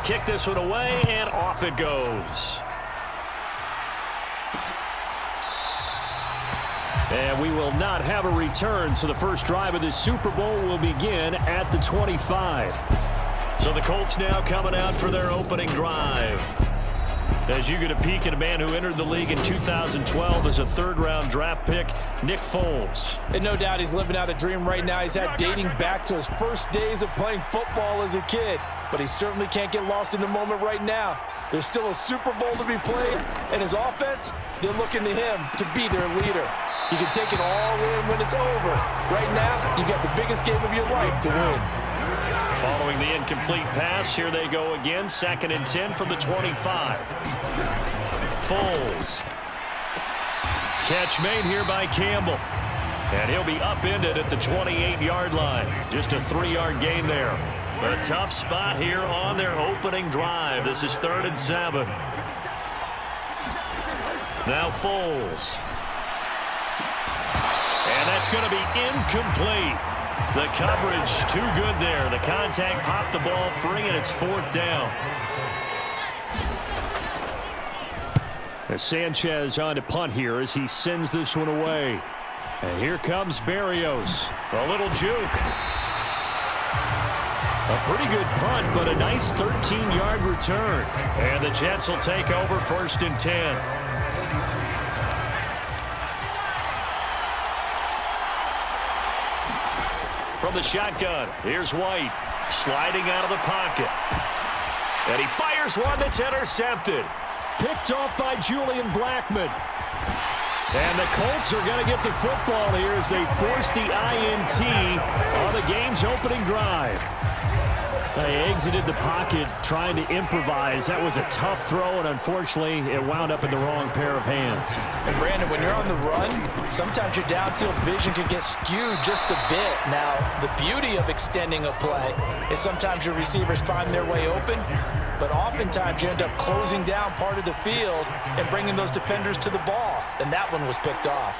kick this one away, and off it goes. And we will not have a return, so the first drive of the Super Bowl will begin at the 25. So the Colts now coming out for their opening drive. As you get a peek at a man who entered the league in 2012 as a third-round draft pick, Nick Foles. And no doubt he's living out a dream right now. He's had dating back to his first days of playing football as a kid. But he certainly can't get lost in the moment right now. There's still a Super Bowl to be played, and his offense, they're looking to him to be their leader. You can take it all in when it's over. Right now, you got the biggest game of your life to win. Following the incomplete pass, here they go again. 2nd and 10 from the 25. Foles. Catch made here by Campbell. And he'll be upended at the 28-yard line. Just a 3-yard gain there. A tough spot here on their opening drive. This is 3rd and 7. Now Foles. And that's going to be incomplete. The coverage too good there. The contact popped the ball free, and it's 4th down. As Sanchez on to punt here as he sends this one away. And here comes Berrios. A little juke. A pretty good punt, but a nice 13-yard return. And the Jets will take over 1st and 10. From the shotgun, here's White, sliding out of the pocket. And he fires one that's intercepted. Picked off by Julian Blackmon. And the Colts are going to get the football here as they force the INT on the game's opening drive. They exited the pocket trying to improvise. That was a tough throw, and unfortunately, it wound up in the wrong pair of hands. And Brandon, when you're on the run, sometimes your downfield vision can get skewed just a bit. Now, the beauty of extending a play is sometimes your receivers find their way open, but oftentimes you end up closing down part of the field and bringing those defenders to the ball, and that one was picked off.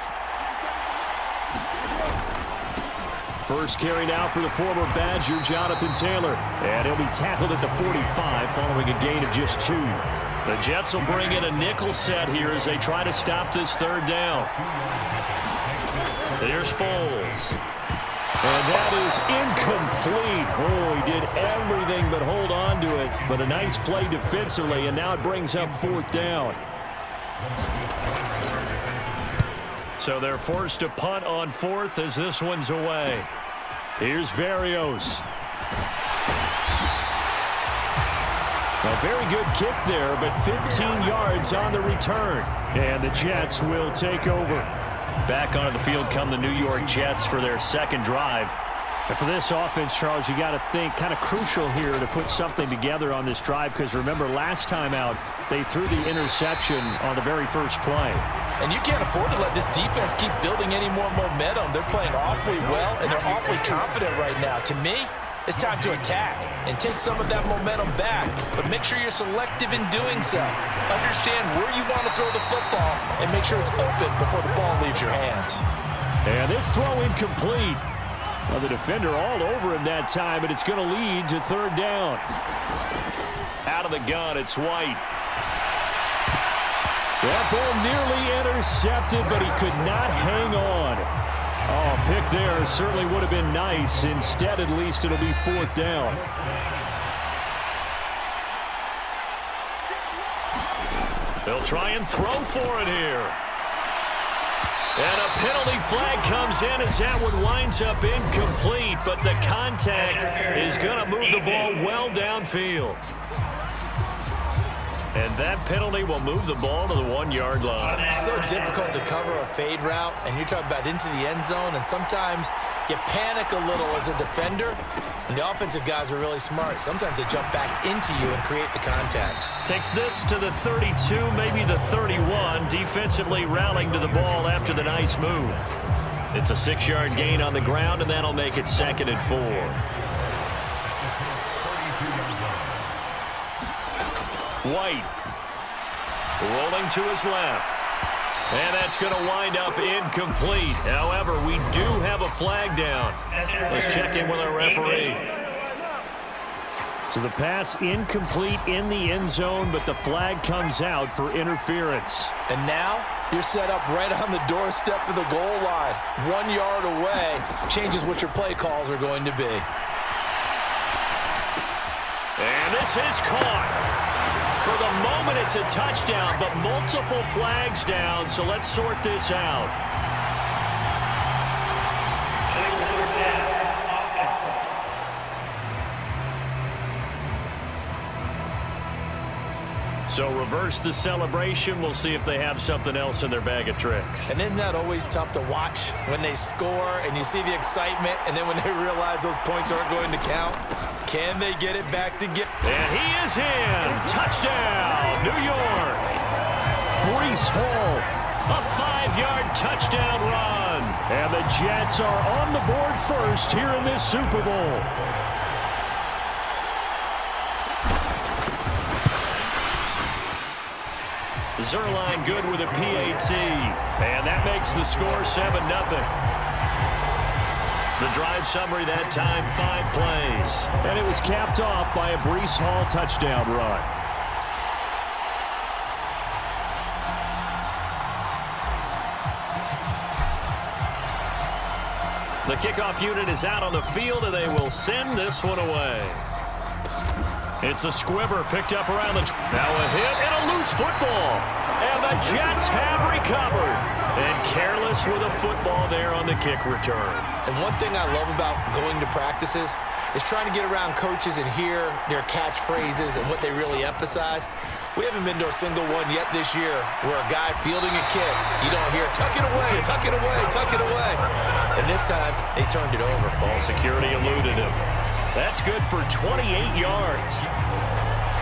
First carry now for the former Badger, Jonathan Taylor. And he'll be tackled at the 45 following a gain of just 2. The Jets will bring in a nickel set here as they try to stop this 3rd down. Here's Foles. And that is incomplete. Oh, he did everything but hold on to it. But a nice play defensively, and now it brings up 4th down. So they're forced to punt on 4th as this one's away. Here's Berrios. A very good kick there, but 15 yards on the return. And the Jets will take over. Back onto the field come the New York Jets for their 2nd drive. And for this offense, Charles, you got to think kind of crucial here to put something together on this drive, because remember last time out, they threw the interception on the very first play. And you can't afford to let this defense keep building any more momentum. They're playing awfully well, and they're awfully confident right now. To me, it's time to attack and take some of that momentum back, but make sure you're selective in doing so. Understand where you want to throw the football and make sure it's open before the ball leaves your hands. And this throw incomplete. Well, the defender all over him that time, but it's going to lead to 3rd down. Out of the gun, it's White. That ball nearly intercepted, but he could not hang on. Oh, pick there certainly would have been nice. Instead, at least it'll be 4th down. They'll try and throw for it here. And a penalty flag comes in as that one winds up incomplete, but the contact is going to move the ball well downfield. And that penalty will move the ball to the 1-yard line. It's so difficult to cover a fade route, and you're talking about into the end zone, and sometimes you panic a little as a defender, and the offensive guys are really smart. Sometimes they jump back into you and create the contact. Takes this to the 32, maybe the 31, defensively rallying to the ball after the nice move. It's a 6-yard gain on the ground, and that'll make it 2nd and 4. White rolling to his left. And that's going to wind up incomplete. However, we do have a flag down. Let's check in with our referee. So the pass incomplete in the end zone, but the flag comes out for interference. And now you're set up right on the doorstep of the goal line. 1 yard away changes what your play calls are going to be. And this is caught. For the moment, it's a touchdown, but multiple flags down, so let's sort this out. So reverse the celebration. We'll see if they have something else in their bag of tricks. And isn't that always tough to watch when they score and you see the excitement, and then when they realize those points aren't going to count? Can they get it back to get? And he is in. Touchdown, New York. Breece Hall, a 5-yard touchdown run. And the Jets are on the board first here in this Super Bowl. Zerline good with a PAT. And that makes the score 7-0. The drive summary that time, 5 plays. And it was capped off by a Breece Hall touchdown run. The kickoff unit is out on the field, and they will send this one away. It's a squibber picked up around the... Now a hit and a loose football. And the Jets have recovered. And careless with a football there on the kick return. And one thing I love about going to practices is trying to get around coaches and hear their catchphrases and what they really emphasize. We haven't been to a single one yet this year where a guy fielding a kick, you don't hear, tuck it away, tuck it away, tuck it away. And this time, they turned it over. Ball security eluded him. That's good for 28 yards.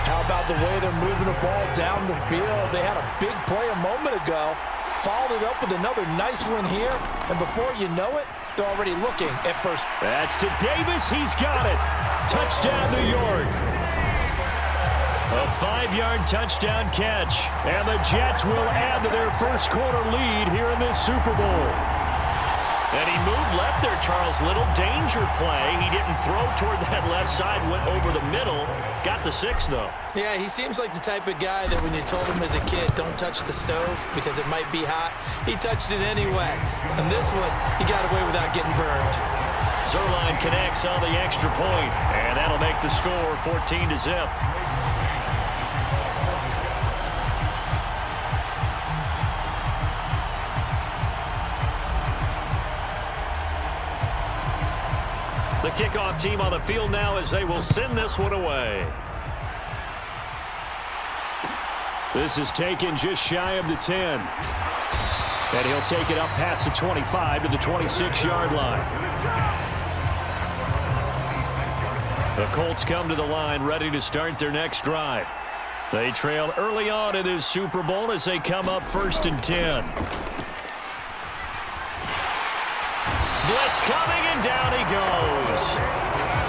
How about the way they're moving the ball down the field? They had a big play a moment ago. Followed it up with another nice one here. And before you know it, they're already looking at first. That's to Davis. He's got it. Touchdown, New York. A 5-yard touchdown catch. And the Jets will add to their first quarter lead here in this Super Bowl. And he moved left there, Charles. Little danger play. He didn't throw toward that left side, went over the middle. Got the 6, though. Yeah, he seems like the type of guy that when you told him as a kid, don't touch the stove because it might be hot, he touched it anyway. And this one, he got away without getting burned. Zerline connects on the extra point, and that'll make the score 14-0. The kickoff team on the field now as they will send this one away. This is taken just shy of the 10. And he'll take it up past the 25 to the 26-yard line. The Colts come to the line ready to start their next drive. They trail early on in this Super Bowl as they come up 1st and 10. Blitz coming, and down he goes.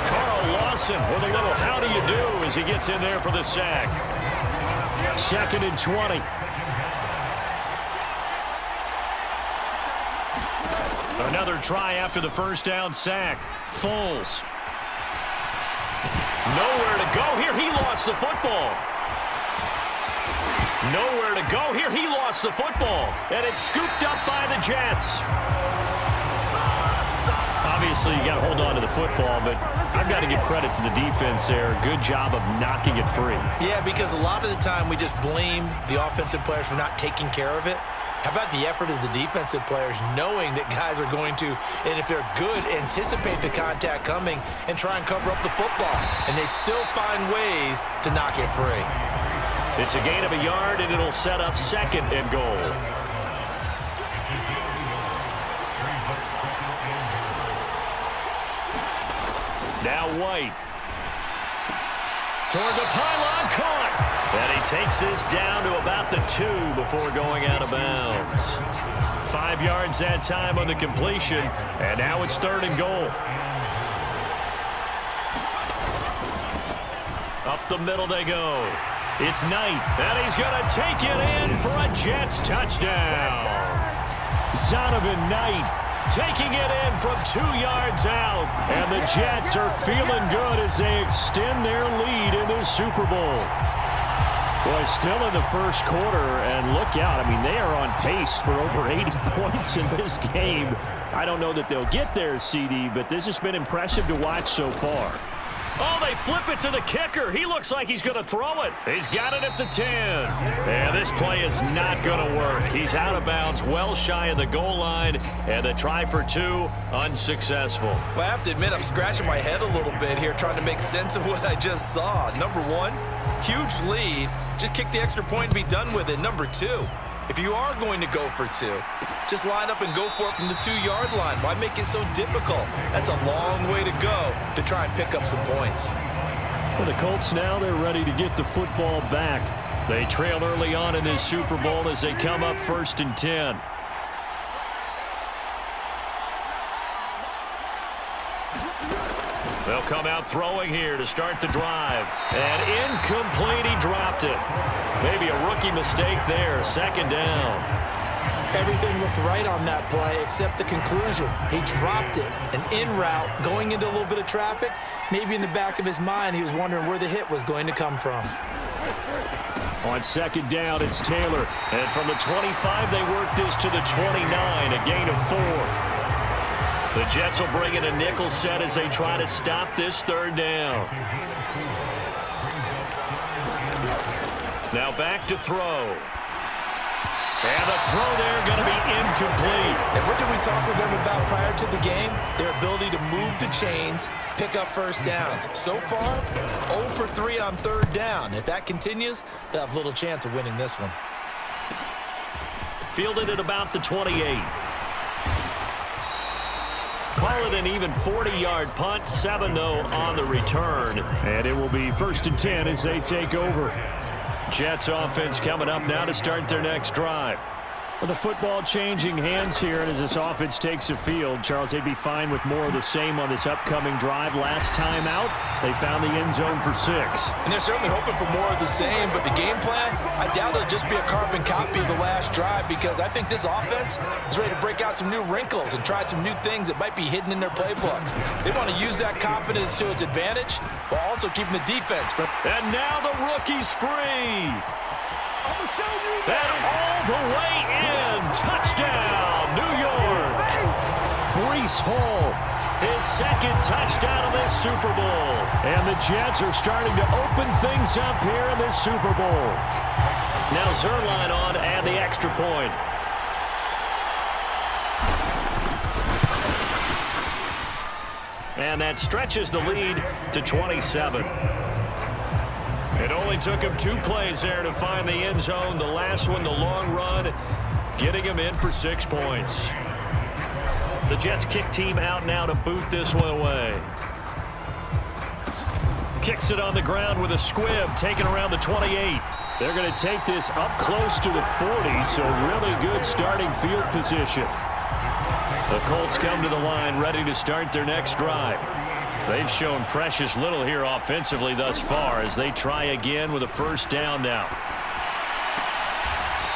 Carl Lawson with a little how do you do as he gets in there for the sack. 2nd and 20. Another try after the first down sack. Foles. Nowhere to go here. He lost the football. Nowhere to go here. He lost the football. And it's scooped up by the Jets. Obviously, you got to hold on to the football, but I've got to give credit to the defense there. Good job of knocking it free. Yeah, because a lot of the time we just blame the offensive players for not taking care of it. How about the effort of the defensive players knowing that guys are going to, and if they're good, anticipate the contact coming and try and cover up the football. And they still find ways to knock it free. It's a gain of a yard, and it'll set up 2nd and goal. Now White. Toward the pylon, caught. And he takes this down to about the 2 before going out of bounds. 5 yards that time on the completion, and now it's 3rd and goal. Up the middle they go. It's Knight, and he's going to take it in for a Jets touchdown. Zonovan Knight taking it in from 2 yards out. And the Jets are feeling good as they extend their lead in this Super Bowl. Boy, still in the first quarter, and look out. I mean, they are on pace for over 80 points in this game. I don't know that they'll get there, CD, but this has been impressive to watch so far. Oh, they flip it to the kicker. He looks like he's going to throw it. He's got it at the 10. And this play is not going to work. He's out of bounds, well shy of the goal line, and the try for 2, unsuccessful. Well, I have to admit, I'm scratching my head a little bit here trying to make sense of what I just saw. Number 1, huge lead. Just kick the extra point and be done with it. Number 2, if you are going to go for 2, just line up and go for it from the 2-yard line. Why make it so difficult? That's a long way to go to try and pick up some points. Well, the Colts now, they're ready to get the football back. They trail early on in this Super Bowl as they come up 1st and 10. They'll come out throwing here to start the drive. And incomplete, he dropped it. Maybe a rookie mistake there, 2nd down. Everything looked right on that play except the conclusion. He dropped it. An in route, going into a little bit of traffic. Maybe in the back of his mind, he was wondering where the hit was going to come from. On 2nd down, it's Taylor. And from the 25, they work this to the 29, a gain of 4. The Jets will bring in a nickel set as they try to stop this 3rd down. Now back to throw. And the throw there going to be incomplete. And what did we talk with them about prior to the game? Their ability to move the chains, pick up 1st downs. So far, 0 for 3 on 3rd down. If that continues, they'll have little chance of winning this one. Fielded at about the 28. Call it an even 40-yard punt, 7 though on the return. And it will be 1st and 10 as they take over. Jets offense coming up now to start their next drive. With the football changing hands here, and as this offense takes the field, Charles, they'd be fine with more of the same on this upcoming drive. Last time out, they found the end zone for 6. And they're certainly hoping for more of the same, but the game plan, I doubt it'll just be a carbon copy of the last drive, because I think this offense is ready to break out some new wrinkles and try some new things that might be hidden in their playbook. They want to use that confidence to its advantage while also keeping the defense. And now the rookie's free. And all the way in. Touchdown, New York. Breece Hall, his 2nd touchdown of this Super Bowl. And the Jets are starting to open things up here in this Super Bowl. Now Zerline on and the extra point. And that stretches the lead to 27. It only took him 2 plays there to find the end zone. The last one, the long run, getting him in for 6 points. The Jets kick team out now to boot this one away. Kicks it on the ground with a squib, taken around the 28. They're going to take this up close to the 40, so really good starting field position. The Colts come to the line ready to start their next drive. They've shown precious little here offensively thus far as they try again with a 1st down now.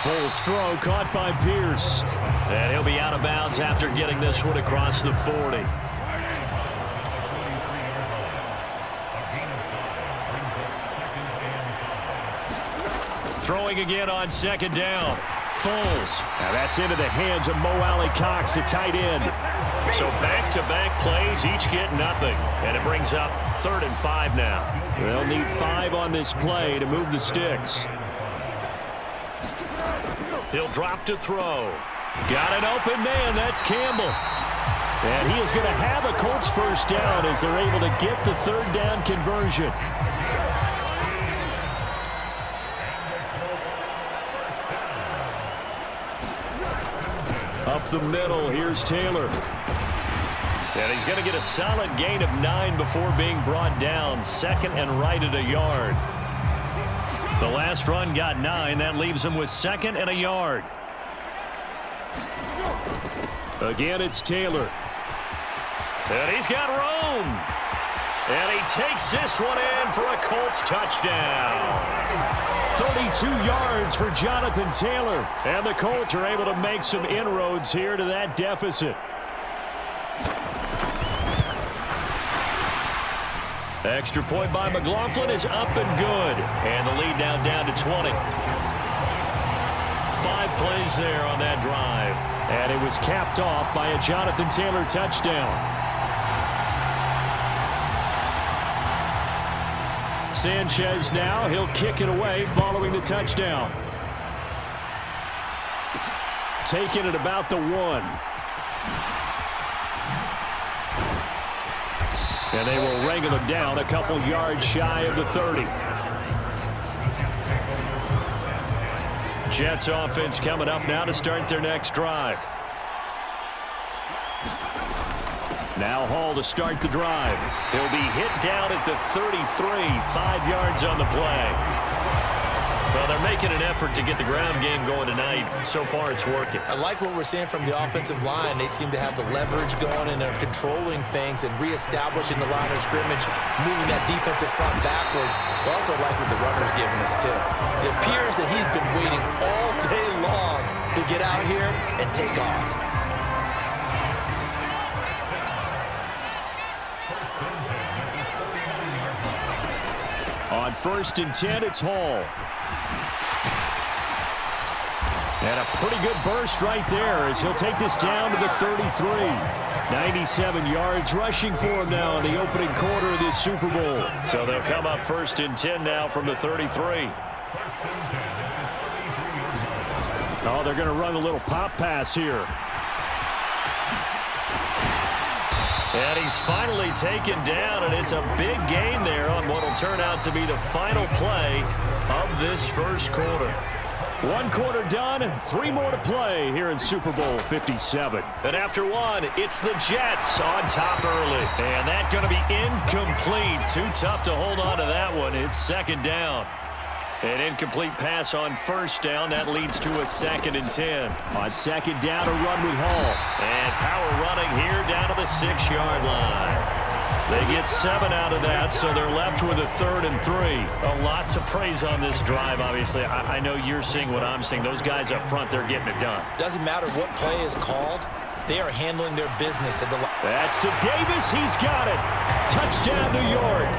Foles throw caught by Pierce. And he'll be out of bounds after getting this one across the 40. Throwing again on 2nd down. Foles. Now that's into the hands of Mo Alley-Cox, the tight end. So back-to-back plays, each get nothing. And it brings up 3rd and 5 now. They'll need 5 on this play to move the sticks. He'll drop to throw. Got an open man. That's Campbell. And he is going to have a Colts 1st down as they're able to get the 3rd down conversion. Up the middle, here's Taylor. And he's going to get a solid gain of 9 before being brought down. 2nd and right at a yard. The last run got 9. That leaves him with 2nd and a yard. Again, it's Taylor. And he's got room. And he takes this one in for a Colts touchdown. 32 yards for Jonathan Taylor. And the Colts are able to make some inroads here to that deficit. Extra point by McLaughlin is up and good. And the lead now down to 20. 5 plays there on that drive. And it was capped off by a Jonathan Taylor touchdown. Sanchez now, he'll kick it away following the touchdown. Taking it about the 1. And they will wrangle him down a couple yards shy of the 30. Jets offense coming up now to start their next drive. Now Hall to start the drive. He'll be hit down at the 33, 5 yards on the play. Well, they're making an effort to get the ground game going tonight. So far, it's working. I like what we're seeing from the offensive line. They seem to have the leverage going, and they're controlling things and reestablishing the line of scrimmage, moving that defensive front backwards. But also like what the runner's giving us, too. It appears that he's been waiting all day long to get out here and take off. On 1st and 10, it's Hall. And a pretty good burst right there as he'll take this down to the 33. 97 yards rushing for him now in the opening quarter of this Super Bowl. So they'll come up 1st and 10 now from the 33. Oh, they're going to run a little pop pass here. And he's finally taken down, and it's a big gain there on what will turn out to be the final play of this first quarter. 1 quarter done, 3 more to play here in Super Bowl 57. And after 1, it's the Jets on top early. And that's going to be incomplete. Too tough to hold on to that one. It's 2nd down. An incomplete pass on 1st down. That leads to a 2nd and 10. On 2nd down, a run with Hall. And power running here down to the 6-yard line. They get 7 out of that, so they're left with a 3rd and 3. A lot to praise on this drive, obviously. I know you're seeing what I'm seeing. Those guys up front, they're getting it done. Doesn't matter what play is called. They are handling their business at the line. That's to Davis. He's got it. Touchdown, New York.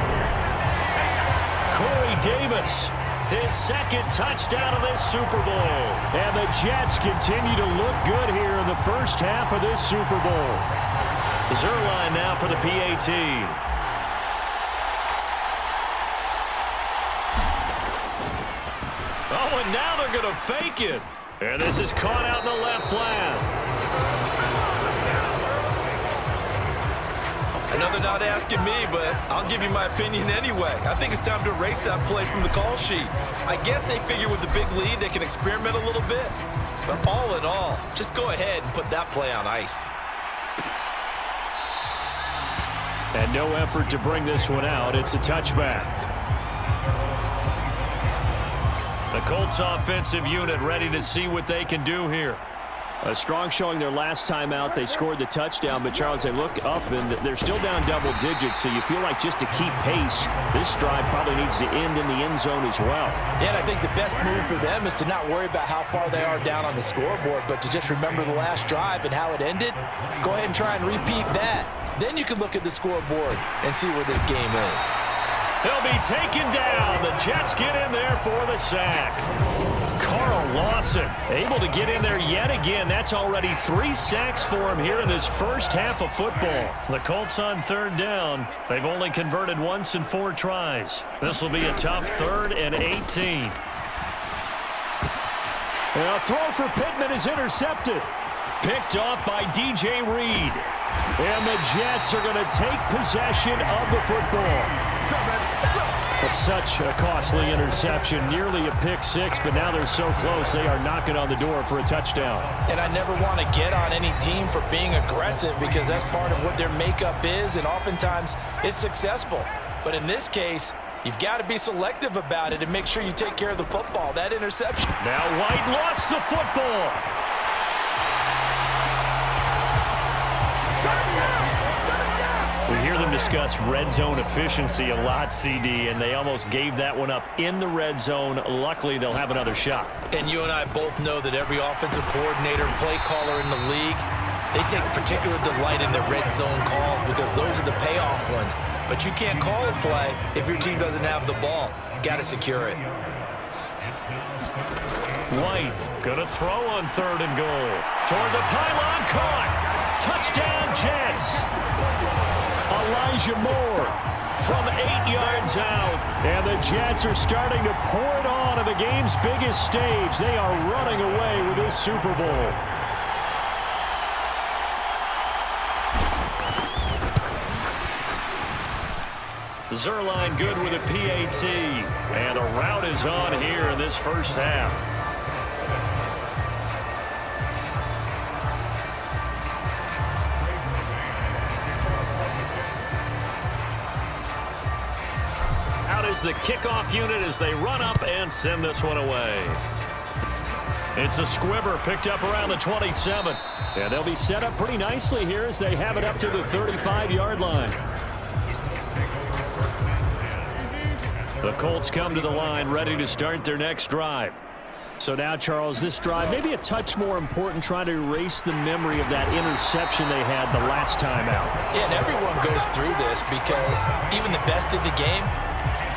Corey Davis. His 2nd touchdown of this Super Bowl. And the Jets continue to look good here in the first half of this Super Bowl. Zerline now for the PAT. Oh, and now they're going to fake it. And this is caught out in the left flat. Another not asking me, but I'll give you my opinion anyway. I think it's time to erase that play from the call sheet. I guess they figure with the big lead they can experiment a little bit. But all in all, just go ahead and put that play on ice. And no effort to bring this one out. It's a touchback. The Colts offensive unit ready to see what they can do here. A strong showing their last time out. They scored the touchdown, but Charles, they look up and they're still down double digits, so you feel like just to keep pace, this drive probably needs to end in the end zone as well. Yeah, and I think the best move for them is to not worry about how far they are down on the scoreboard, but to just remember the last drive and how it ended. Go ahead and try and repeat that. Then you can look at the scoreboard and see where this game is. He'll be taken down. The Jets get in there for the sack. Carl Lawson able to get in there yet again. That's already 3 sacks for him here in this first half of football. The Colts on 3rd down. They've only converted once in 4 tries. This will be a tough 3rd and 18. A throw for Pittman is intercepted. Picked off by DJ Reed. And the Jets are going to take possession of the football. It's such a costly interception, nearly a pick 6, but now they're so close they are knocking on the door for a touchdown. And I never want to get on any team for being aggressive because that's part of what their makeup is, and oftentimes it's successful. But in this case, you've got to be selective about it and make sure you take care of the football. That interception. Now White lost the football. We hear them discuss red zone efficiency a lot, CD, and they almost gave that one up in the red zone. Luckily, they'll have another shot. And you and I both know that every offensive coordinator, play caller in the league They take particular delight in the red zone calls because those are the payoff ones. But you can't call a play if your team doesn't have the ball. Got to secure it. White gonna throw on 3rd and goal. Toward the pylon, caught. Touchdown, Jets. Elijah Moore from 8 yards out. And the Jets are starting to pour it on the game's biggest stage. They are running away with this Super Bowl. Zerline good with a PAT. And a rout is on here in this first half. Out is the kickoff unit as they run up and send this one away. It's a squibber picked up around the 27. And they'll be set up pretty nicely here as they have it up to the 35-yard line. The Colts come to the line ready to start their next drive. So now, Charles, this drive maybe a touch more important, trying to erase the memory of that interception they had the last time out. Yeah, and everyone goes through this because even the best in the game,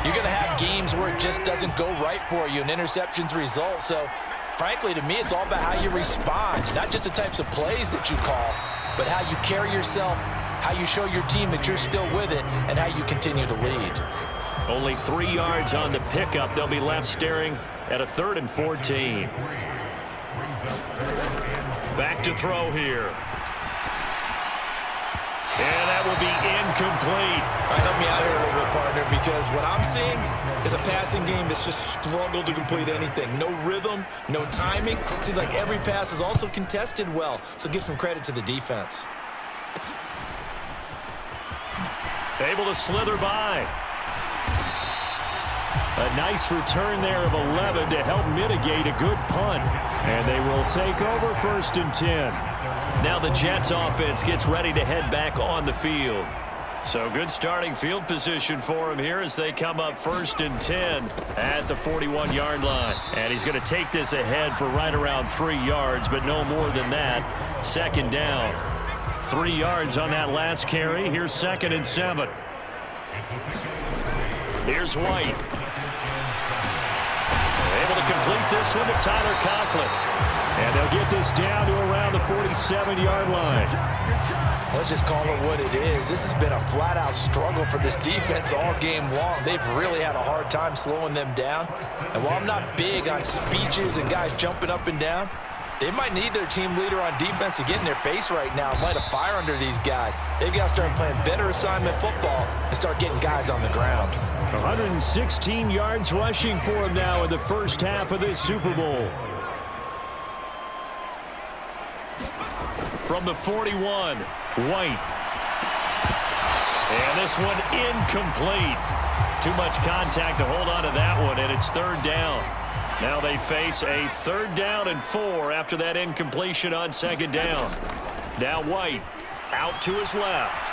you're going to have games where it just doesn't go right for you and interceptions result. So, frankly, to me, it's all about how you respond, not just the types of plays that you call, but how you carry yourself, how you show your team that you're still with it, and how you continue to lead. Only 3 yards on the pickup. They'll be left staring at a 3rd and 14. Back to throw here. And that will be incomplete. All right, help me out here a little bit, partner, because what I'm seeing is a passing game that's just struggled to complete anything. No rhythm, no timing. Seems like every pass is also contested well, so give some credit to the defense. Able to slither by. A nice return there of 11 to help mitigate a good punt. And they will take over 1st and 10. Now the Jets offense gets ready to head back on the field. So good starting field position for him here as they come up 1st and 10 at the 41-yard line. And he's going to take this ahead for right around 3 yards, but no more than that. 2nd down. 3 yards on that last carry. Here's 2nd and 7. Here's White. Able to complete this one to Tyler Conklin. And they'll get this down to around the 47-yard line. Let's just call it what it is. This has been a flat-out struggle for this defense all game long. They've really had a hard time slowing them down. And while I'm not big on speeches and guys jumping up and down, they might need their team leader on defense to get in their face right now and light a fire under these guys. They've got to start playing better assignment football and start getting guys on the ground. 116 yards rushing for him now in the first half of this Super Bowl. From the 41, White. And this one incomplete. Too much contact to hold on to that one, and it's 3rd down. Now they face a 3rd down and 4 after that incompletion on 2nd down. Now White out to his left.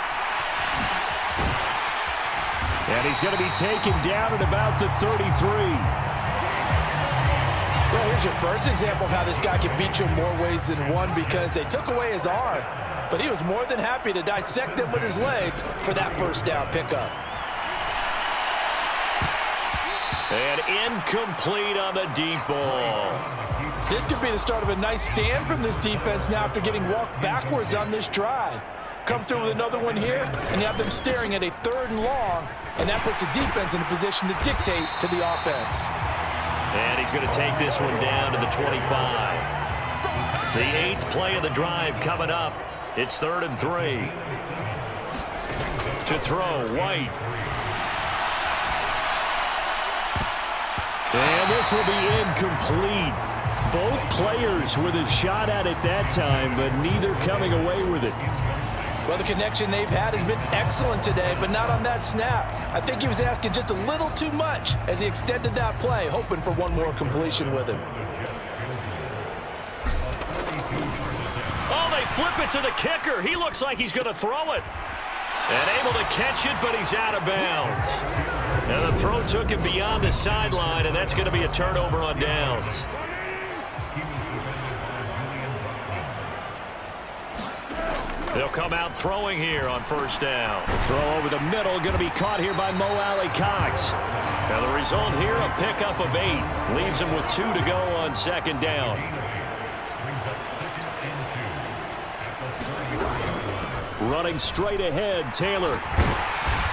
And he's going to be taken down at about the 33. Well, here's your first example of how this guy can beat you in more ways than one, because they took away his arm, but he was more than happy to dissect them with his legs for that 1st down pickup. And incomplete on the deep ball. This could be the start of a nice stand from this defense now after getting walked backwards on this drive. Come through with another one here, and you have them staring at a 3rd and long, and that puts the defense in a position to dictate to the offense. And he's going to take this one down to the 25. The 8th play of the drive coming up. It's 3rd and 3. To throw, White. And this will be incomplete. Both players with a shot at it that time, but neither coming away with it. Well, the connection they've had has been excellent today, but not on that snap. I think he was asking just a little too much as he extended that play, hoping for one more completion with him. Oh, they flip it to the kicker. He looks like he's going to throw it. And able to catch it, but he's out of bounds. Now the throw took him beyond the sideline, and that's going to be a turnover on downs. They'll come out throwing here on first down. Throw over the middle, going to be caught here by Mo Alley-Cox. Now the result here, a pickup of 8. Leaves him with 2 to go on second down. Running straight ahead, Taylor.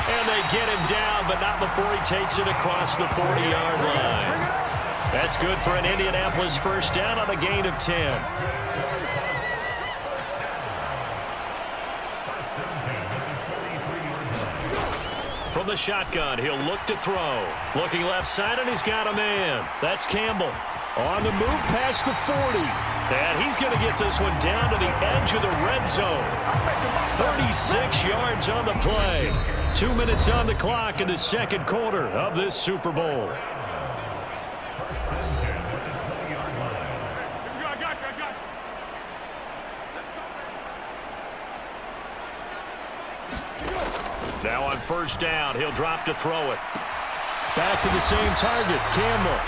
And they get him down, but not before he takes it across the 40-yard line. That's good for an Indianapolis first down on a gain of 10. From the shotgun, he'll look to throw. Looking left side, and he's got a man. That's Campbell. On the move past the 40. And he's going to get this one down to the edge of the red zone. 36 yards on the play. 2 minutes on the clock in the second quarter of this Super Bowl. Now on first down, he'll drop to throw it. Back to the same target, Campbell.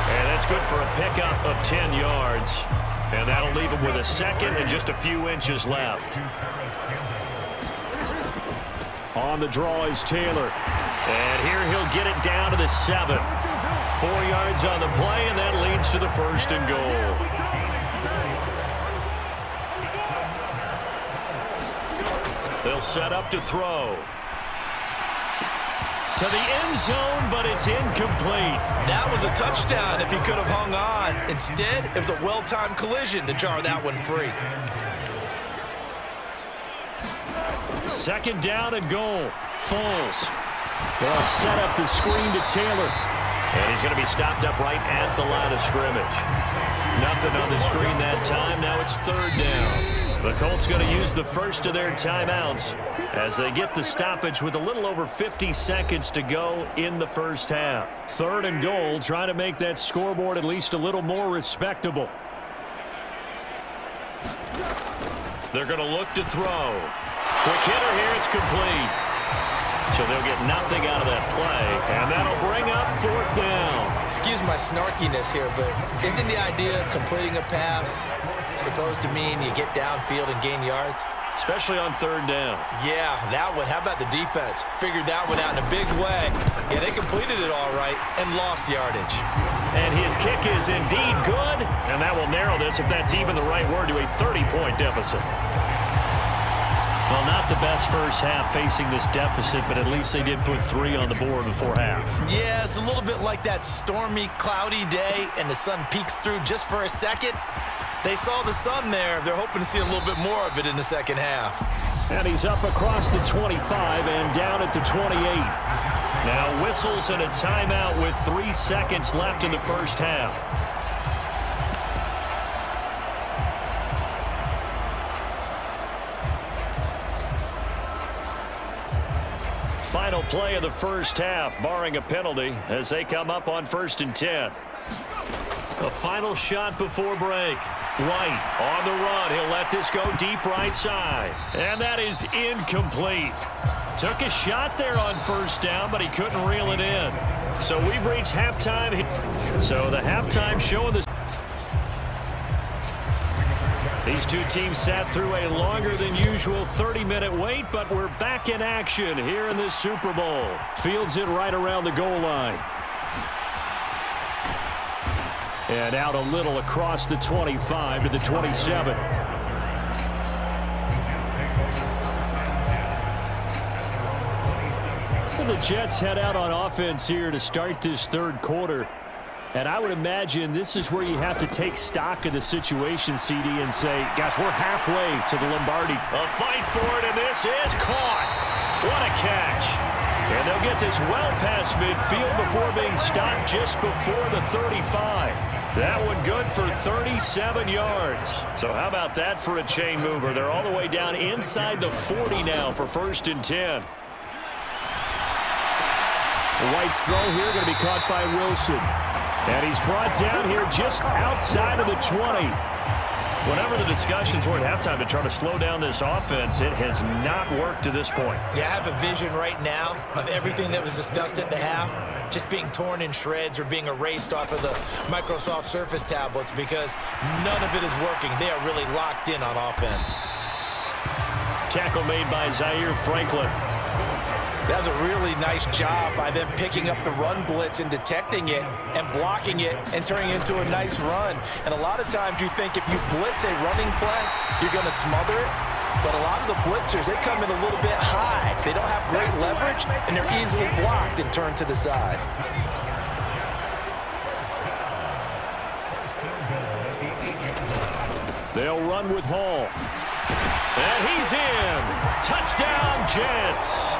And that's good for a pickup of 10 yards. And that'll leave him with a second and just a few inches left. On the draw is Taylor. And here he'll get it down to the 7. 4 yards on the play, and that leads to the first and goal. They'll set up to throw. To the end zone, but it's incomplete. That was a touchdown if he could have hung on. Instead, it was a well-timed collision to jar that one free. Second down and goal. Foles. They'll set up the screen to Taylor. And he's going to be stopped up right at the line of scrimmage. Nothing on the screen that time. Now it's third down. The Colts going to use the first of their timeouts as they get the stoppage with a little over 50 seconds to go in the first half. Third and goal, trying to make that scoreboard at least a little more respectable. They're going to look to throw. Quick hitter here, it's complete. So they'll get nothing out of that play, and that'll bring up fourth down. Excuse my snarkiness here, but isn't the idea of completing a pass supposed to mean you get downfield and gain yards? Especially on third down. Yeah, that one. How about the defense? Figured that one out in a big way. Yeah, they completed it all right and lost yardage. And his kick is indeed good, and that will narrow this, if that's even the right word, to a 30-point deficit. Well, not the best first half facing this deficit, but at least they did put 3 on the board before half. Yeah, it's a little bit like that stormy, cloudy day, and the sun peeks through just for a second. They saw the sun there. They're hoping to see a little bit more of it in the second half. And he's up across the 25 and down at the 28. Now whistles and a timeout with 3 seconds left in the first half. Final play of the first half, barring a penalty, as they come up on 1st and 10. A final shot before break. White on the run. He'll let this go deep right side. And that is incomplete. Took a shot there on first down, but he couldn't reel it in. So we've reached halftime. So the halftime show of the... These two teams sat through a longer than usual 30-minute wait, but we're back in action here in this Super Bowl. Fields it right around the goal line. And out a little across the 25 to the 27. And the Jets head out on offense here to start this third quarter. And I would imagine this is where you have to take stock of the situation, CD, and say, gosh, we're halfway to the Lombardi. A fight for it, and this is caught. What a catch. And they'll get this well past midfield before being stopped just before the 35. That one good for 37 yards. So how about that for a chain mover? They're all the way down inside the 40 now for 1st and 10. White's throw here going to be caught by Wilson. And he's brought down here just outside of the 20. Whenever the discussions were at halftime to try to slow down this offense, it has not worked to this point. Yeah, I have a vision right now of everything that was discussed at the half just being torn in shreds or being erased off of the Microsoft Surface tablets because none of it is working. They are really locked in on offense. tackle made by Zaire Franklin. That was a really nice job by them picking up the run blitz and detecting it and blocking it and turning it into a nice run. And a lot of times you think if you blitz a running play, you're going to smother it. But a lot of the blitzers, they come in a little bit high. They don't have great leverage, and they're easily blocked and turned to the side. They'll run with Hall. And he's in. Touchdown, Jets.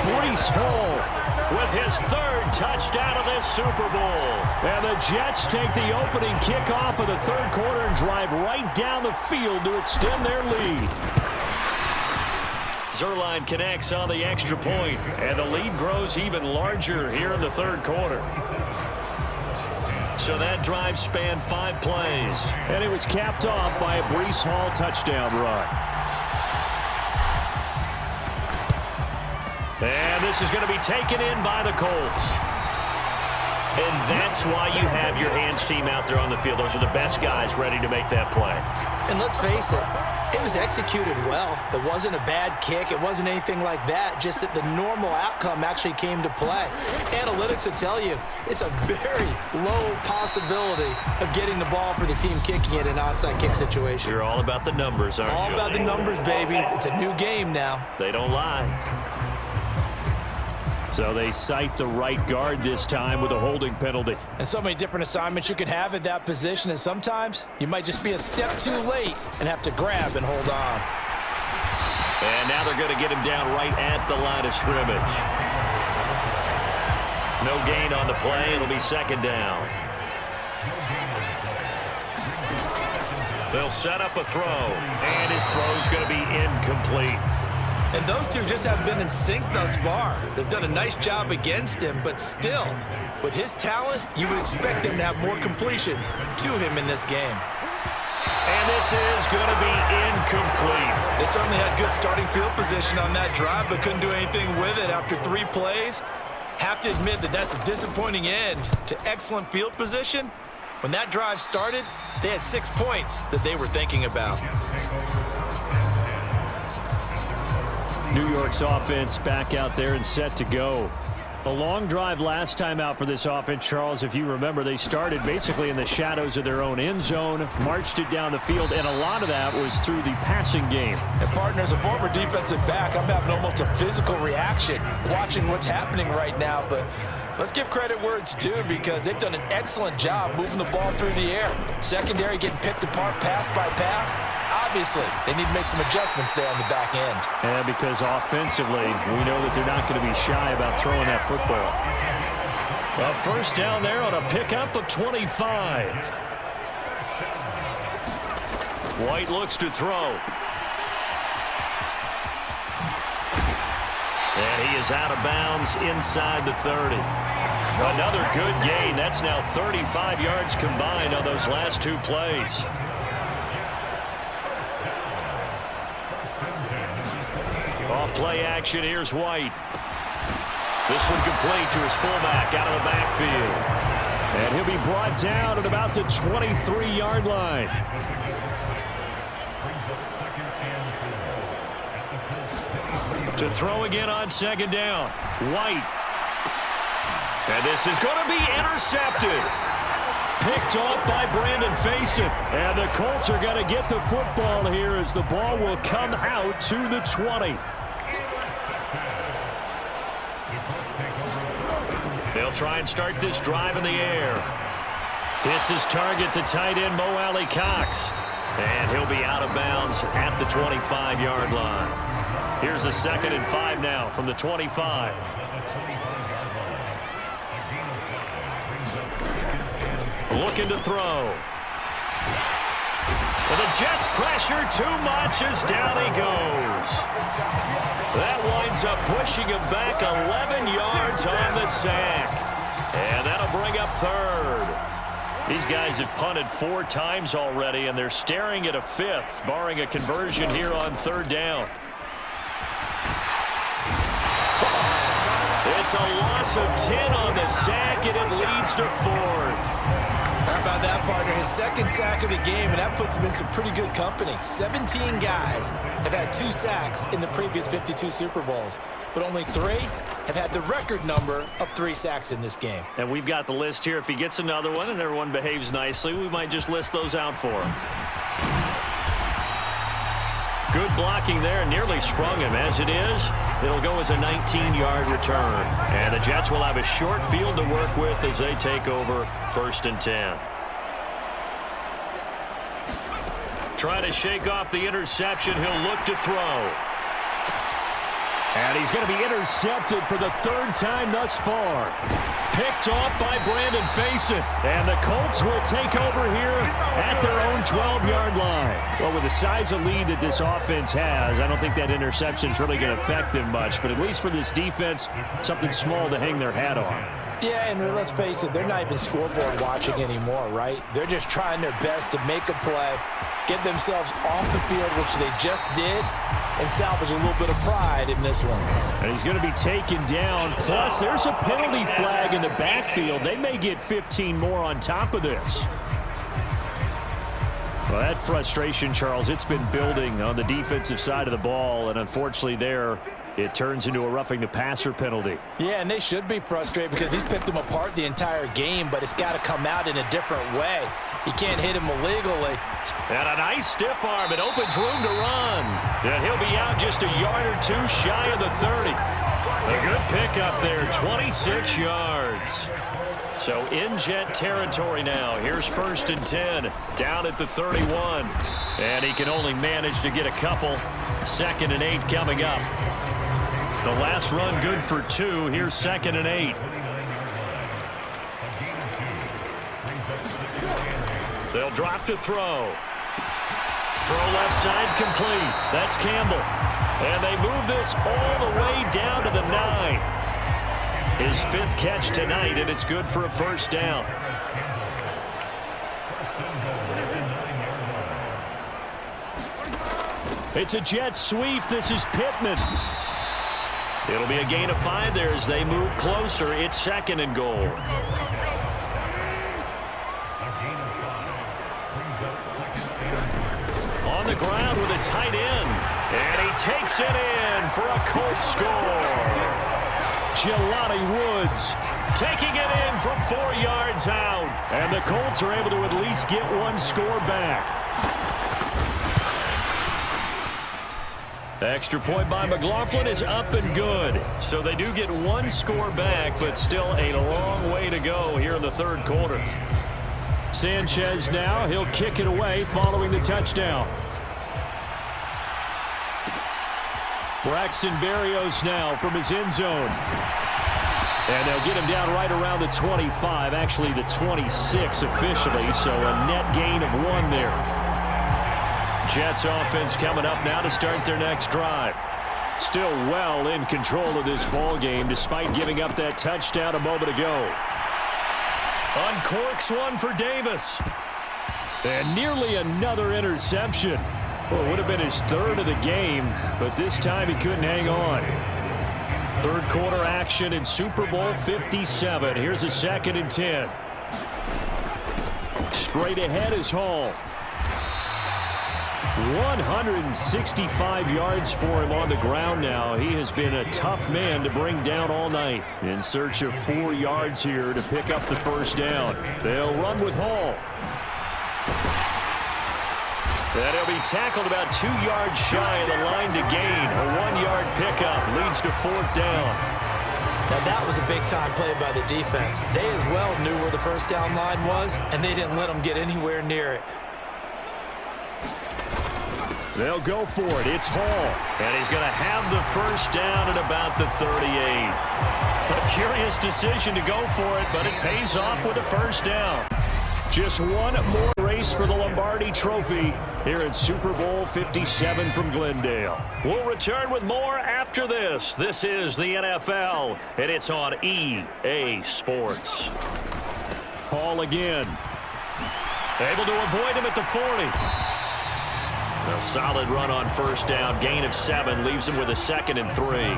Breece Hall with his third touchdown of this Super Bowl. And the Jets take the opening kickoff of the third quarter and drive right down the field to extend their lead. Zerline connects on the extra point, and the lead grows even larger here in the third quarter. So that drive spanned 5 plays, and it was capped off by a Breece Hall touchdown run. And this is going to be taken in by the Colts. And that's why you have your hands team out there on the field. Those are the best guys ready to make that play. And let's face it, it was executed well. It wasn't a bad kick. It wasn't anything like that. Just that the normal outcome actually came to play. Analytics will tell you it's a very low possibility of getting the ball for the team kicking it in an onside kick situation. You're all about the numbers, aren't you? All about the numbers, baby. It's a new game now. They don't lie. So they cite the right guard this time with a holding penalty. And so many different assignments you could have at that position, and sometimes you might just be a step too late and have to grab and hold on. And now they're going to get him down right at the line of scrimmage. No gain on the play. It'll be second down. They'll set up a throw, and his throw's going to be incomplete. And those two just haven't been in sync thus far. They've done a nice job against him, but still, with his talent, you would expect him to have more completions to him in this game. And this is going to be incomplete. They certainly had good starting field position on that drive, but couldn't do anything with it after 3 plays. Have to admit that that's a disappointing end to excellent field position. When that drive started, they had 6 points that they were thinking about. New York's offense back out there and set to go. A long drive last time out for this offense, Charles. If you remember, they started basically in the shadows of their own end zone, marched it down the field, and a lot of that was through the passing game. And partner, as a former defensive back, I'm having almost a physical reaction watching what's happening right now, but let's give credit where it's due because they've done an excellent job moving the ball through the air. Secondary getting picked apart pass by pass. Obviously, they need to make some adjustments there on the back end. And because offensively, we know that they're not going to be shy about throwing that football. A first down there on a pickup of 25. White looks to throw. And he is out of bounds inside the 30. Another good gain. That's now 35 yards combined on those last 2 plays. Off play action, here's White. This one complete to his fullback out of the backfield. And he'll be brought down at about the 23-yard line. To throw again on second down. White. And this is going to be intercepted. Picked off by Brandon Faison. And the Colts are going to get the football here as the ball will come out to the 20. They'll try and start this drive in the air. Hits his target, the tight end, Mo Alley-Cox. And he'll be out of bounds at the 25-yard line. Here's a 2nd and 5 now from the 25. Looking to throw. And the Jets pressure too much as down he goes. That winds up pushing him back 11 yards on the sack. And that'll bring up 3rd. These guys have punted 4 times already, and they're staring at a 5th, barring a conversion here on 3rd down. It's a loss of 10 on the sack, and it leads to 4th. How about that, partner? His second sack of the game, and that puts him in some pretty good company. 17 guys have had 2 sacks in the previous 52 Super Bowls, but only 3 have had the record number of 3 sacks in this game. And we've got the list here. If he gets another one and everyone behaves nicely, we might just list those out for him. Good blocking there, nearly sprung him. As it is, it'll go as a 19-yard return. And the Jets will have a short field to work with as they take over 1st and 10. Trying to shake off the interception. He'll look to throw. And he's going to be intercepted for the 3rd time thus far. Picked off by Brandon Faison. And the Colts will take over here at their own 12-yard line. Well, with the size of lead that this offense has, I don't think that interception is really going to affect them much. But at least for this defense, something small to hang their hat on. Yeah, and let's face it, they're not even scoreboard watching anymore, right? They're just trying their best to make a play, get themselves off the field, which they just did, and salvage a little bit of pride in this one. And he's going to be taken down. Plus, there's a penalty flag in the backfield. They may get 15 more on top of this. Well, that frustration, Charles, it's been building on the defensive side of the ball, and unfortunately there, it turns into a roughing the passer penalty. Yeah, and they should be frustrated because he's picked them apart the entire game, but it's got to come out in a different way. He can't hit him illegally. And a nice stiff arm. It opens room to run. And he'll be out just a yard or 2 shy of the 30. A good pickup there, 26 yards. So in Jet territory now. Here's 1st and 10, down at the 31. And he can only manage to get a couple. 2nd and 8 coming up. The last run good for 2. Here's 2nd and 8. They'll drop to throw. Throw left side complete. That's Campbell. And they move this all the way down to the 9. His 5th catch tonight, and it's good for a 1st down. It's a jet sweep. This is Pittman. It'll be a gain of 5 there as they move closer. It's 2nd and goal. On the ground with a tight end. And he takes it in for a Colts score. Jelani Woods taking it in from 4 yards out. And the Colts are able to at least get 1 score back. Extra point by McLaughlin is up and good. So they do get 1 score back, but still a long way to go here in the 3rd quarter. Sanchez now, he'll kick it away following the touchdown. Braxton Berrios now from his end zone. And they'll get him down right around the 25, actually the 26 officially, so a net gain of 1 there. Jets offense coming up now to start their next drive. Still well in control of this ball game despite giving up that touchdown a moment ago. Uncorks one for Davis. And nearly another interception. Well, it would have been his 3rd of the game, but this time he couldn't hang on. 3rd quarter action in Super Bowl 57. Here's a 2nd and 10. Straight ahead is Hall. 165 yards for him on the ground now. He has been a tough man to bring down all night. In search of 4 yards here to pick up the 1st down. They'll run with Hall. And he'll be tackled about 2 yards shy of the line to gain. A 1-yard pickup leads to 4th down. Now that was a big-time play by the defense. They as well knew where the 1st down line was, and they didn't let them get anywhere near it. They'll go for it. It's Hall. And he's going to have the 1st down at about the 38. A curious decision to go for it, but it pays off with a 1st down. Just 1 more race for the Lombardi Trophy here at Super Bowl 57 from Glendale. We'll return with more after this. This is the NFL, and it's on EA Sports. Hall again. Able to avoid him at the 40. A solid run on 1st down. Gain of 7 leaves him with a 2nd and 3.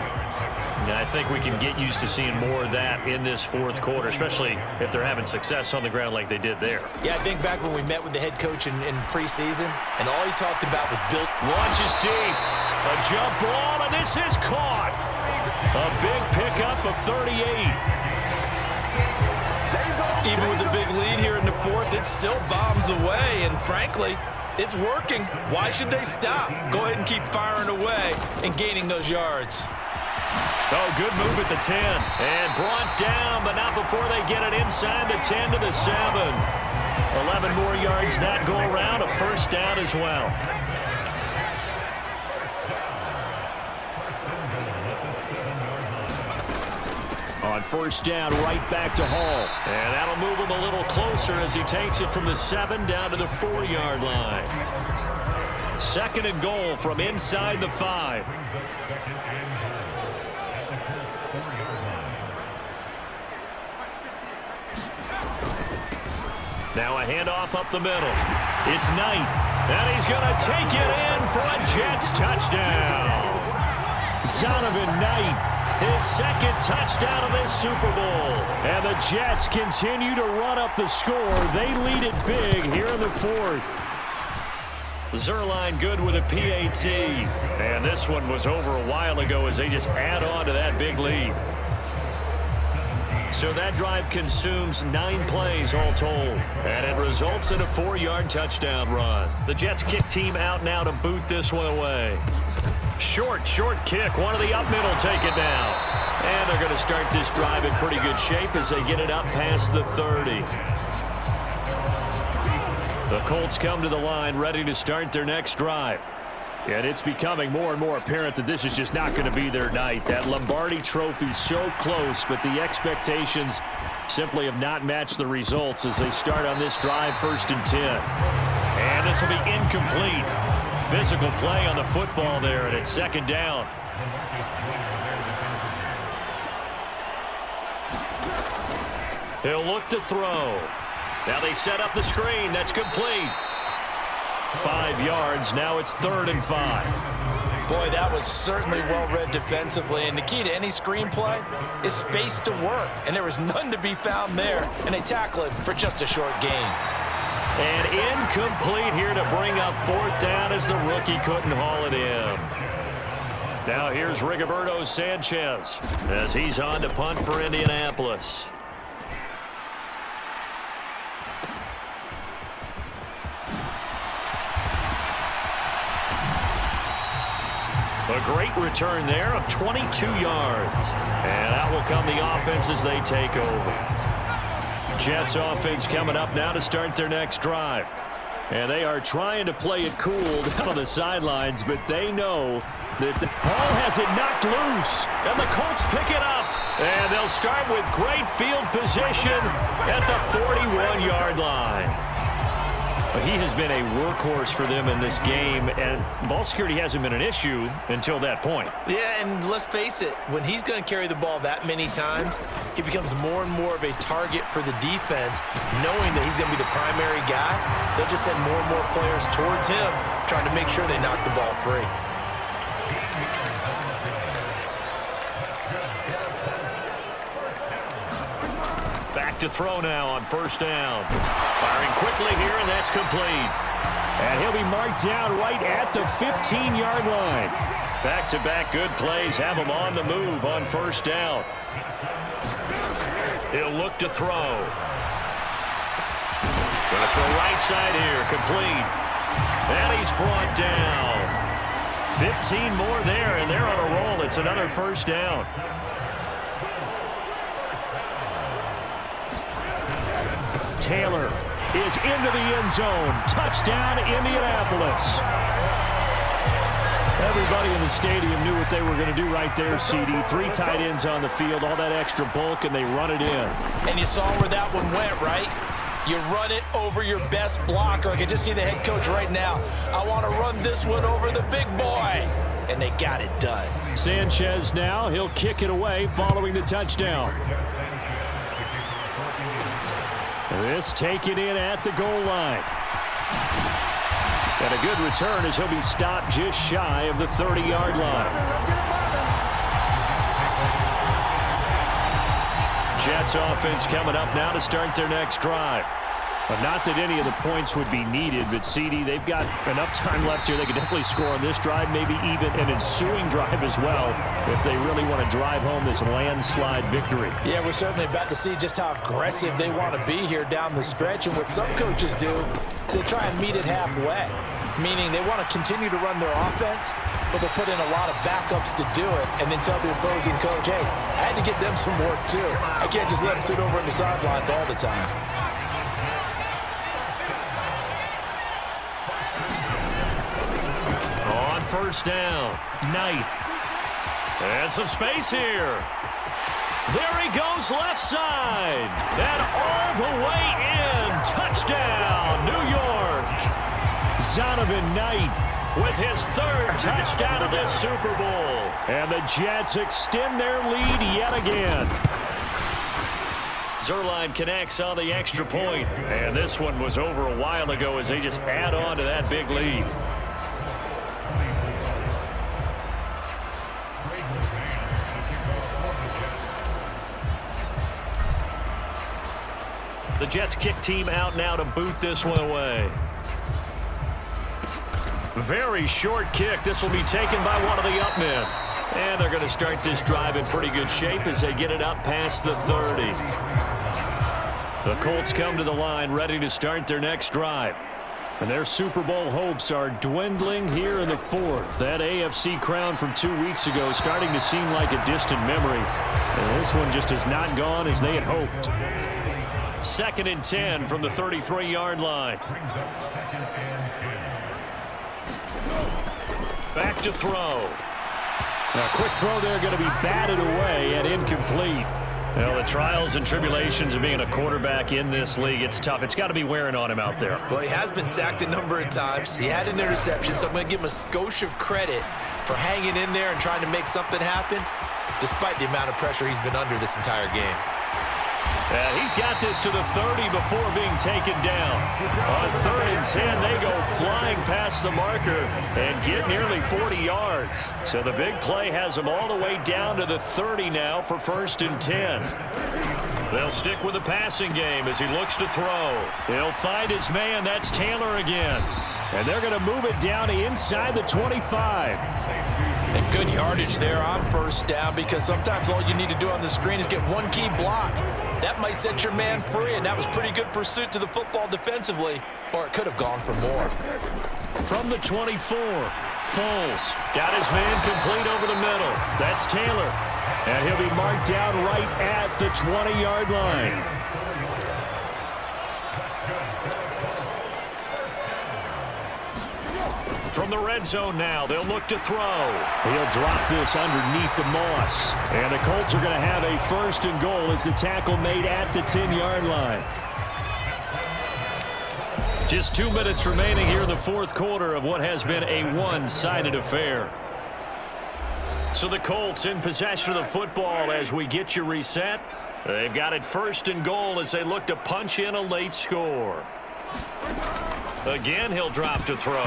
Yeah, I think we can get used to seeing more of that in this fourth quarter, especially if they're having success on the ground like they did there. Yeah, I think back when we met with the head coach in preseason, and all he talked about was build. Launches deep. A jump ball, and this is caught. A big pickup of 38. Even with the big lead here in the fourth, it still bombs away, and frankly, it's working. Why should they stop? Go ahead and keep firing away and gaining those yards. Oh, good move at the 10. And brought down, but not before they get it inside the 10 to the 7. 11 more yards that go around, a first down as well. On first down, right back to Hall. And that'll move him a little closer as he takes it from the 7 down to the 4-yard line. Second and goal from inside the 5. Now a handoff up the middle. It's Knight. And he's going to take it in for a Jets touchdown. Zonovan Knight. His second touchdown of this Super Bowl. And the Jets continue to run up the score. They lead it big here in the fourth. Zerline good with a PAT. And this one was over a while ago as they just add on to that big lead. So that drive consumes 9 plays all told. And it results in a 4-yard touchdown run. The Jets kick team out now to boot this one away. Short kick. One of the up middle take it down. And they're going to start this drive in pretty good shape as they get it up past the 30. The Colts come to the line ready to start their next drive. And it's becoming more and more apparent that this is just not going to be their night. That Lombardi trophy so close, but the expectations simply have not matched the results as they start on this drive, 1st and 10. And this will be incomplete. Physical play on the football there, and it's 2nd down. He'll look to throw. Now they set up the screen. That's complete. 5 yards. Now it's 3rd and 5. Boy, that was certainly well-read defensively, and the key to any screenplay is space to work, and there was none to be found there, and they tackle it for just a short gain. And incomplete here to bring up 4th down as the rookie couldn't haul it in. Now here's Rigoberto Sanchez as he's on to punt for Indianapolis. A great return there of 22 yards. And out will come the offense as they take over. Jets offense coming up now to start their next drive. And they are trying to play it cool down on the sidelines, but they know that the ball has it knocked loose. And the Colts pick it up. And they'll start with great field position at the 41-yard line. He has been a workhorse for them in this game, and ball security hasn't been an issue until that point. Yeah, and let's face it, when he's going to carry the ball that many times, he becomes more and more of a target for the defense, knowing that he's going to be the primary guy. They'll just send more and more players towards him, trying to make sure they knock the ball free. Back to throw now on 1st down. Firing quickly here, and that's complete. And he'll be marked down right at the 15-yard line. Back-to-back good plays have him on the move on 1st down. He'll look to throw. Going to throw right side here, complete. And he's brought down. 15 more there, and they're on a roll. It's another 1st down. Taylor is into the end zone. Touchdown, Indianapolis. Everybody in the stadium knew what they were going to do right there, CD. 3 tight ends on the field, all that extra bulk, and they run it in. And you saw where that one went, right? You run it over your best blocker. I can just see the head coach right now. I want to run this one over the big boy. And they got it done. Sanchez now, he'll kick it away following the touchdown. This taken in at the goal line. And a good return as he'll be stopped just shy of the 30-yard line. Jets offense coming up now to start their next drive. But not that any of the points would be needed, but CD, they've got enough time left here. They could definitely score on this drive, maybe even an ensuing drive as well, if they really want to drive home this landslide victory. Yeah, we're certainly about to see just how aggressive they want to be here down the stretch. And what some coaches do is they try and meet it halfway, meaning they want to continue to run their offense, but they'll put in a lot of backups to do it and then tell the opposing coach, hey, I had to get them some work too. I can't just let them sit over in the sidelines all the time. First down, Knight. And some space here. There he goes left side. And all the way in. Touchdown, New York. Zonovan Knight with his third touchdown of this Super Bowl. And the Jets extend their lead yet again. Zerline connects on the extra point. And this one was over a while ago as they just add on to that big lead. The Jets kick team out now to boot this one away. Very short kick. This will be taken by one of the up men. And they're going to start this drive in pretty good shape as they get it up past the 30. The Colts come to the line ready to start their next drive. And their Super Bowl hopes are dwindling here in the fourth. That AFC crown from 2 weeks ago is starting to seem like a distant memory. And this one just has not gone as they had hoped. 2nd and 10 from the 33-yard line. Back to throw. A quick throw there going to be batted away and incomplete. Well, the trials and tribulations of being a quarterback in this league, it's tough. It's got to be wearing on him out there. Well, he has been sacked a number of times. He had an interception, so I'm going to give him a skosh of credit for hanging in there and trying to make something happen, despite the amount of pressure he's been under this entire game. He's got this to the 30 before being taken down. On 3rd and 10, they go flying past the marker and get nearly 40 yards. So the big play has them all the way down to the 30 now for 1st and 10. They'll stick with the passing game as he looks to throw. He'll find his man. That's Taylor again. And they're going to move it down to inside the 25. And good yardage there on 1st down, because sometimes all you need to do on the screen is get one key block. That might set your man free, and that was pretty good pursuit to the football defensively, or it could have gone for more. From the 24, Foles got his man complete over the middle. That's Taylor. And he'll be marked down right at the 20-yard line. From the red zone now, they'll look to throw. He'll drop this underneath the Moss. And the Colts are going to have a 1st and goal as the tackle made at the 10-yard line. Just 2 minutes remaining here in the 4th quarter of what has been a one-sided affair. So the Colts in possession of the football as we get you reset. They've got it 1st and goal as they look to punch in a late score. Again, he'll drop to throw.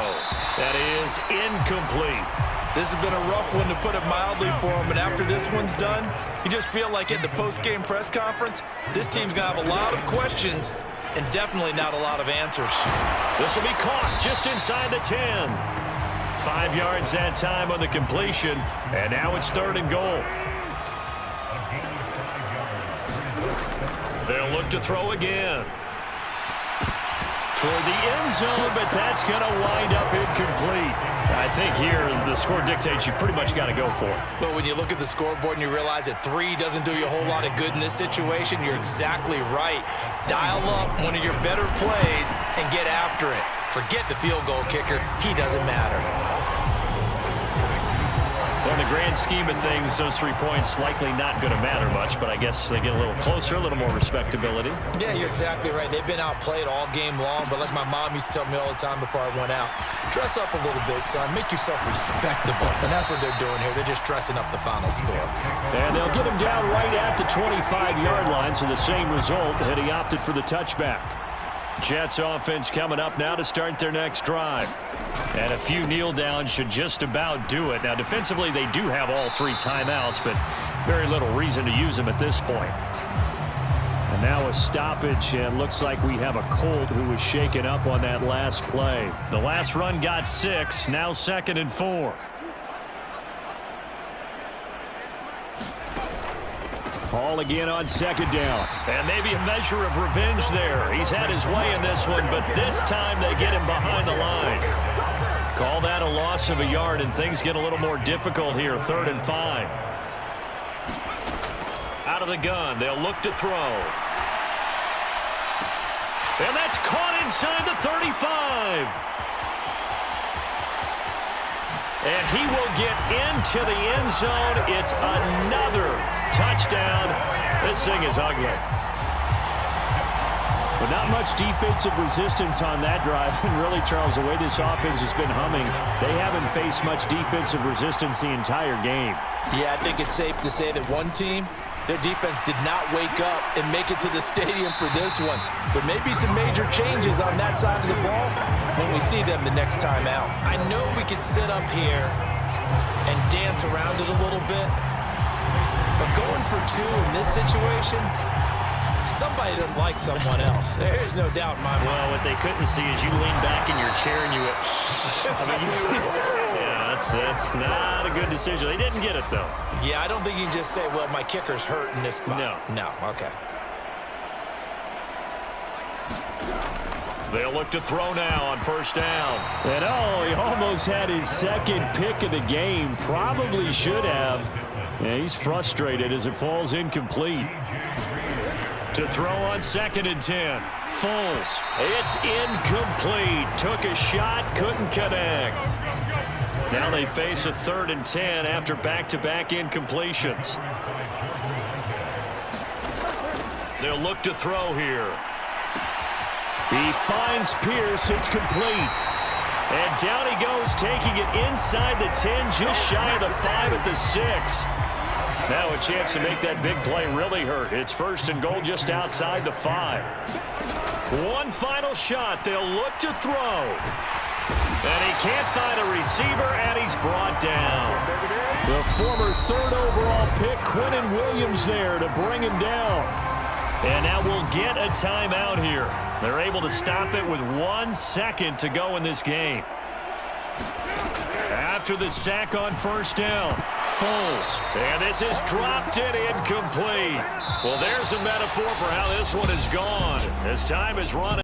That is incomplete. This has been a rough one, to put it mildly, for him. And after this one's done, you just feel like at the post-game press conference, this team's going to have a lot of questions and definitely not a lot of answers. This will be caught just inside the 10. 5 yards that time on the completion. And now it's 3rd and goal. They'll look to throw again. Toward the end zone, but that's going to wind up incomplete. I think here the score dictates you pretty much got to go for it. But when you look at the scoreboard and you realize that 3 doesn't do you a whole lot of good in this situation, you're exactly right. Dial up one of your better plays and get after it. Forget the field goal kicker. He doesn't matter. Well, in the grand scheme of things, those 3 points likely not going to matter much, but I guess they get a little closer, a little more respectability. Yeah, you're exactly right. They've been outplayed all game long, but like my mom used to tell me all the time before I went out, dress up a little bit, son. Make yourself respectable. And that's what they're doing here. They're just dressing up the final score. And they'll get him down right at the 25-yard line, so the same result had he opted for the touchback. Jets offense coming up now to start their next drive. And a few kneel downs should just about do it. Now, defensively, they do have all 3 timeouts, but very little reason to use them at this point. Now a stoppage, and looks like we have a Colt who was shaken up on that last play. The last run got 6, now 2nd and 4. Hall again on 2nd down. And maybe a measure of revenge there. He's had his way in this one, but this time they get him behind the line. Call that a loss of a yard, and things get a little more difficult here. 3rd and 5. Out of the gun, they'll look to throw. And that's caught inside the 35. And he will get into the end zone. It's another touchdown. This thing is ugly. But not much defensive resistance on that drive. And really, Charles, the way this offense has been humming, they haven't faced much defensive resistance the entire game. Yeah, I think it's safe to say that one team, their defense did not wake up and make it to the stadium for this one. There may be some major changes on that side of the ball when we see them the next time out. I know we could sit up here and dance around it a little bit, but going for 2 in this situation, somebody doesn't like someone else. There's no doubt in my mind. Well, what they couldn't see is you lean back in your chair and you went, yeah, that's not a good decision. They didn't get it, though. Yeah, I don't think you can just say, well, my kicker's hurt in this spot. No, okay. They'll look to throw now on 1st down. And he almost had his 2nd pick of the game. Probably should have. Yeah, he's frustrated as it falls incomplete. To throw on 2nd and 10. Foles. It's incomplete. Took a shot, couldn't connect. Now they face a 3rd and 10 after back-to-back incompletions. They'll look to throw here. He finds Pierce. It's complete. And down he goes, taking it inside the 10, just shy of the 5 at the 6. Now a chance to make that big play really hurt. It's 1st and goal just outside the 5. One final shot. They'll look to throw. And he can't find a receiver, and he's brought down. The former 3rd overall pick, Quinnen Williams, there to bring him down. And now we'll get a timeout here. They're able to stop it with 1 second to go in this game. After the sack on 1st down, Foles. And this is dropped and incomplete. Well, there's a metaphor for how this one has gone. As time is running.